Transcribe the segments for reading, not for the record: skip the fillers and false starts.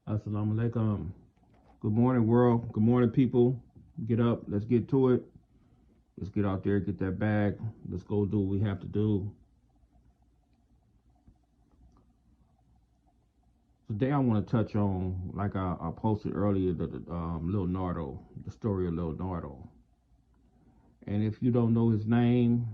Assalamu alaikum. Good morning, world. Good morning, people. Get up. Let's get to it. Let's get out there, get that bag. Let's go do what we have to do. Today, I want to touch on, like I posted earlier, the Lil Nardo, the story of Lil Nardo. And if you don't know his name,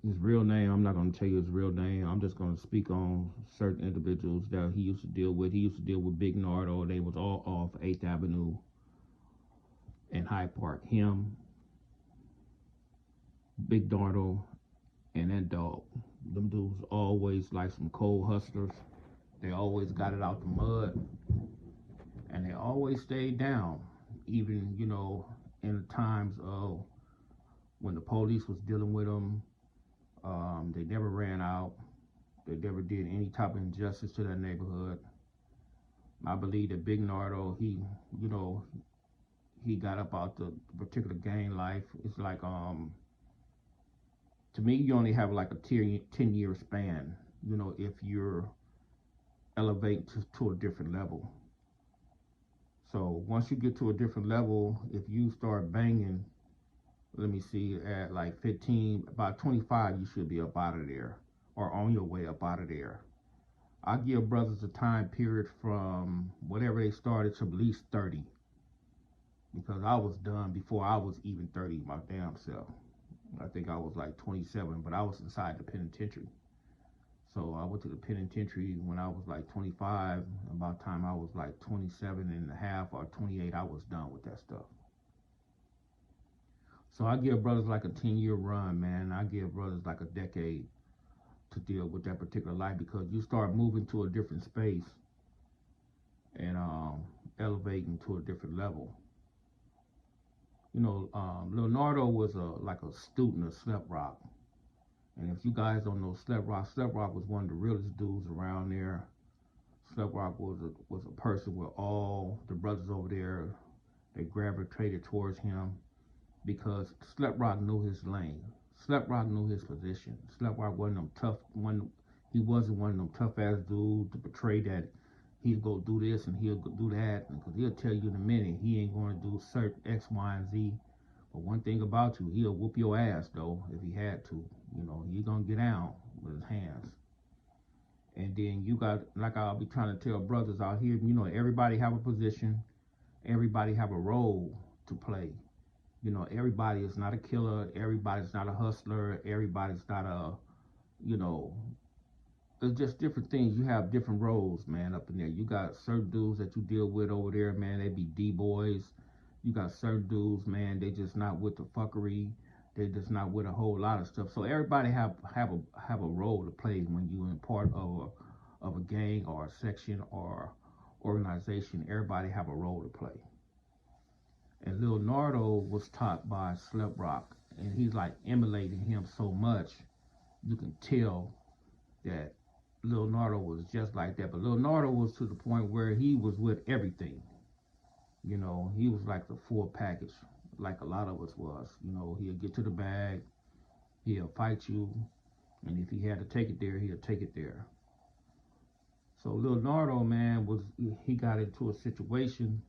his real name, I'm not going to tell you his real name. I'm just going to speak on certain individuals that he used to deal with. He used to deal with Big Nardo. They was all off 8th Avenue and Hyde Park. Him, Big Nardo, and that dog. Them dudes always like some cold hustlers. They always got it out the mud, and they always stayed down. Even in the times of when the police was dealing with them, they never ran out. They never did any type of injustice to that neighborhood. I believe that Big Nardo, he got up out the particular gang life. It's like to me, you only have like a 10-year span, if you're elevating to a different level. So once you get to a different level, if you start banging, let me see, at like 15, about 25, you should be up out of there or on your way up out of there. I give brothers a time period from whatever they started to at least 30, because I was done before I was even 30 my damn self. I think I was like 27, but I was inside the penitentiary. So I went to the penitentiary when I was like 25. About the time I was like 27 and a half or 28, I was done with that stuff. So I give brothers like a 10-year run, man. I give brothers like a decade to deal with that particular life, because you start moving to a different space and elevating to a different level. Leonardo was like a student of Slep Rock. And if you guys don't know Slep Rock was one of the realest dudes around there. Slep Rock was a person where all the brothers over there, they gravitated towards him, because Slep Rock knew his lane. Slep Rock knew his position. Slep Rock wasn't them tough one. He wasn't one of them tough ass dudes to portray that he'll go do this and he'll go do that, because he'll tell you in a minute he ain't going to do certain X, Y, and Z. But one thing about you, he'll whoop your ass though if he had to. You're gonna get down with his hands. And then you got, like I'll be trying to tell brothers out here, everybody have a position, everybody have a role to play. Everybody is not a killer, everybody's not a hustler, everybody's not a, it's just different things. You have different roles, man, up in there. You got certain dudes that you deal with over there, man, they be D-boys. You got certain dudes, man, they just not with the fuckery. They just not with a whole lot of stuff. So everybody have a role to play when you in part of a gang or a section or organization. Everybody have a role to play. And Lil Nardo was taught by Slep Rock, and he's like emulating him so much, you can tell that Lil Nardo was just like that. But Lil Nardo was to the point where he was with everything. He was like the full package, like a lot of us was. He'll get to the bag, he'll fight you, and if he had to take it there, he'll take it there. So Lil Nardo, man, he got into a situation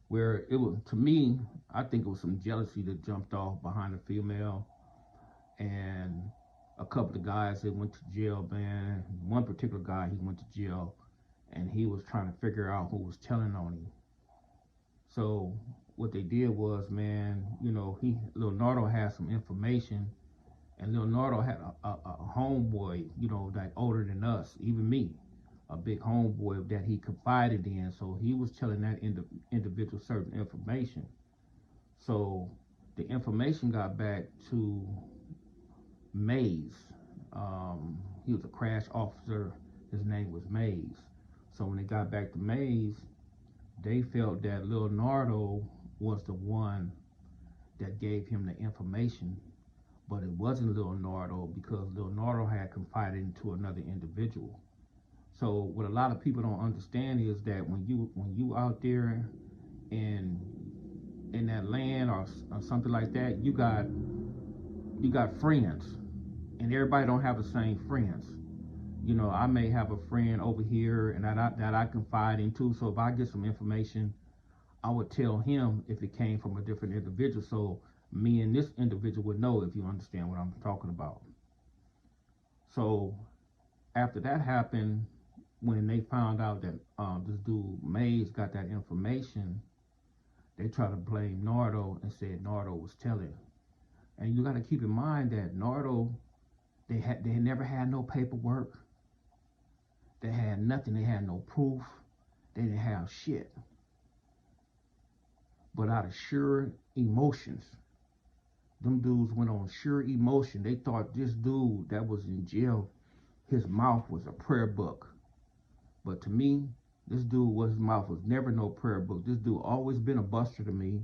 where it was, to me, I think it was some jealousy that jumped off behind a female, and a couple of guys that went to jail, man. One particular guy, he went to jail, and he was trying to figure out who was telling on him. So what they did was, man, Lil Nardo had some information, and Lil Nardo had a homeboy, like older than us, even me, a big homeboy that he confided in. So he was telling that individual certain information. So the information got back to Mays. He was a crash officer. His name was Mays. So when they got back to Mays, they felt that Lil Nardo was the one that gave him the information, but it wasn't Lil Nardo, because Lil Nardo had confided into another individual. So what a lot of people don't understand is that when you out there in that land or something like that, you got friends, and everybody don't have the same friends. You know, I may have a friend over here and that I confide in too. So if I get some information, I would tell him if it came from a different individual. So me and this individual would know, if you understand what I'm talking about. So after that happened, when they found out that this dude Mays got that information, they tried to blame Nardo and said Nardo was telling. And you got to keep in mind that Nardo, they never had no paperwork. They had nothing. They had no proof. They didn't have shit. But out of sure emotions, them dudes went on sure emotion. They thought this dude that was in jail, his mouth was a prayer book. But to me, this dude his mouth was never no prayer book. This dude always been a buster to me.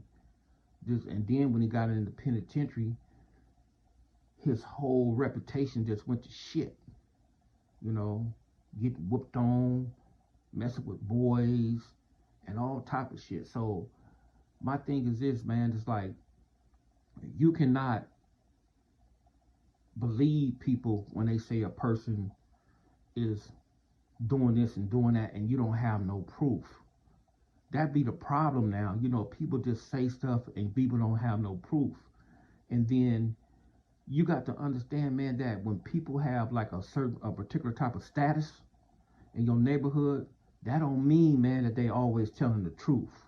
And then when he got in the penitentiary, his whole reputation just went to shit. You know, getting whooped on, messing with boys, and all type of shit. So my thing is this, man. It's like you cannot believe people when they say a person is doing this and doing that, and you don't have no proof. That be the problem now. You know, people just say stuff and people don't have no proof. And then you got to understand, man, that when people have like a particular type of status in your neighborhood, that don't mean, man, that they always telling the truth.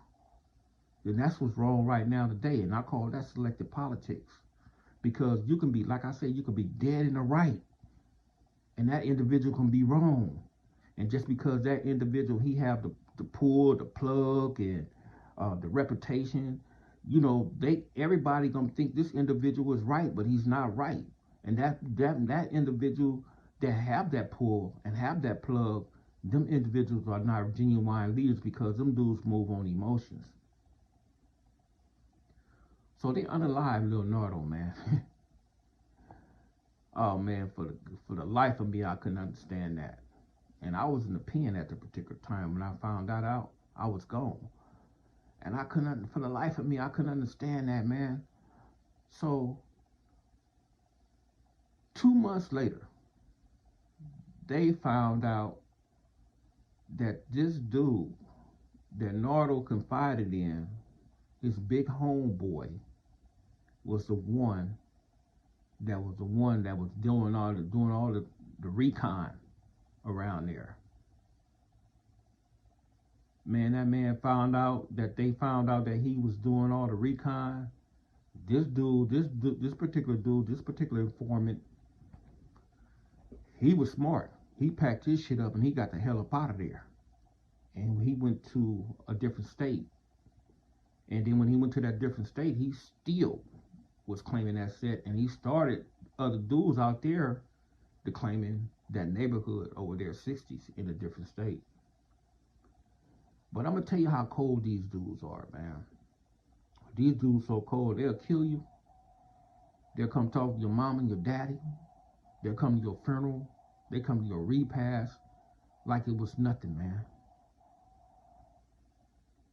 And that's what's wrong right now today. And I call that selective politics. Because you can be, like I said, you can be dead in the right, and that individual can be wrong. And just because that individual, he have the pull, the plug, and the reputation, you know, everybody gonna think this individual is right, but he's not right. And that individual that have that pull and have that plug, them individuals are not genuine leaders, because them dudes move on emotions. So they unalive Lil Nardo, man. Oh man, for the life of me, I couldn't understand that. And I was in the pen at the particular time. When I found that out, I was gone. And I couldn't, for the life of me, I couldn't understand that, man. So 2 months later, they found out that this dude that Nardo confided in, his big homeboy, was the one that was doing all the recon around there. Man, that man found out that they found out that he was doing all the recon. This particular informant, he was smart. He packed his shit up and he got the hell up out of there. And he went to a different state. And then when he went to that different state, he still was claiming that set, and he started other dudes out there to claiming that neighborhood over their 60s in a different state. But I'm gonna tell you how cold these dudes are, man. These dudes so cold, they'll kill you. They'll come talk to your mom and your daddy. They'll come to your funeral. They come to your repast like it was nothing, man.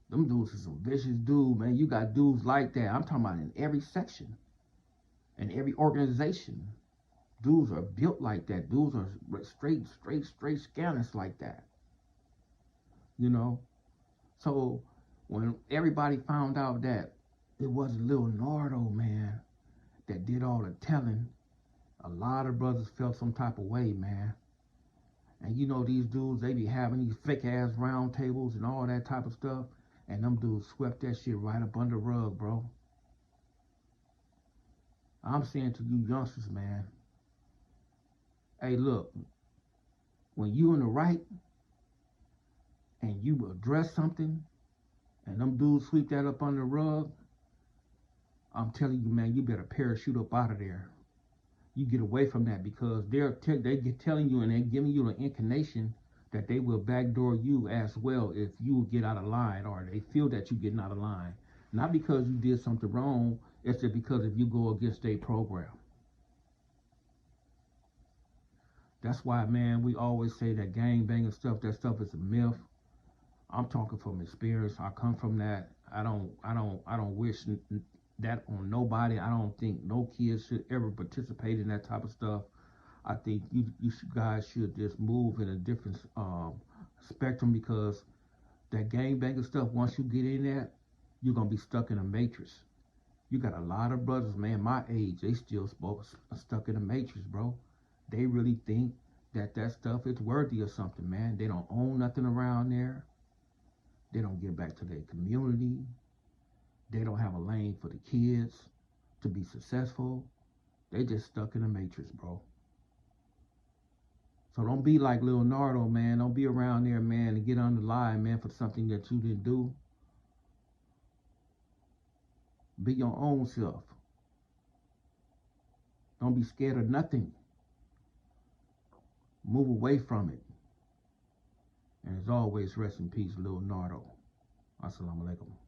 Them dudes is some vicious dudes, man. You got dudes like that. I'm talking about in every section, in every organization. Dudes are built like that. Dudes are straight scanners like that. You know? So when everybody found out that it wasn't Lil Nardo, man, that did all the telling, a lot of brothers felt some type of way, man. And you know, these dudes, they be having these fake ass round tables and all that type of stuff. And them dudes swept that shit right up under the rug, bro. I'm saying to you youngsters, man, hey, look, when you in the right and you address something and them dudes sweep that up under the rug, I'm telling you, man, you better parachute up out of there. You get away from that, because they get telling you and they're giving you an inclination that they will backdoor you as well if you get out of line, or they feel that you're getting out of line. Not because you did something wrong, it's just because if you go against their program. That's why, man, we always say that gang banging stuff, that stuff is a myth. I'm talking from experience. I come from that. I don't wish that on nobody. I don't think no kids should ever participate in that type of stuff. I think guys should just move in a different spectrum, because that gangbanging stuff, once you get in that, you're gonna be stuck in a matrix. You got a lot of brothers, man, my age, they still stuck in the matrix, bro. They really think that that stuff is worthy of something, man. They don't own nothing around there. They don't give back to their community. They don't have a lane for the kids to be successful. They just stuck in the matrix, bro. So don't be like Lil Nardo, man. Don't be around there, man, and get on the line, man, for something that you didn't do. Be your own self. Don't be scared of nothing. Move away from it. And as always, rest in peace, Lil Nardo. Assalamu alaikum.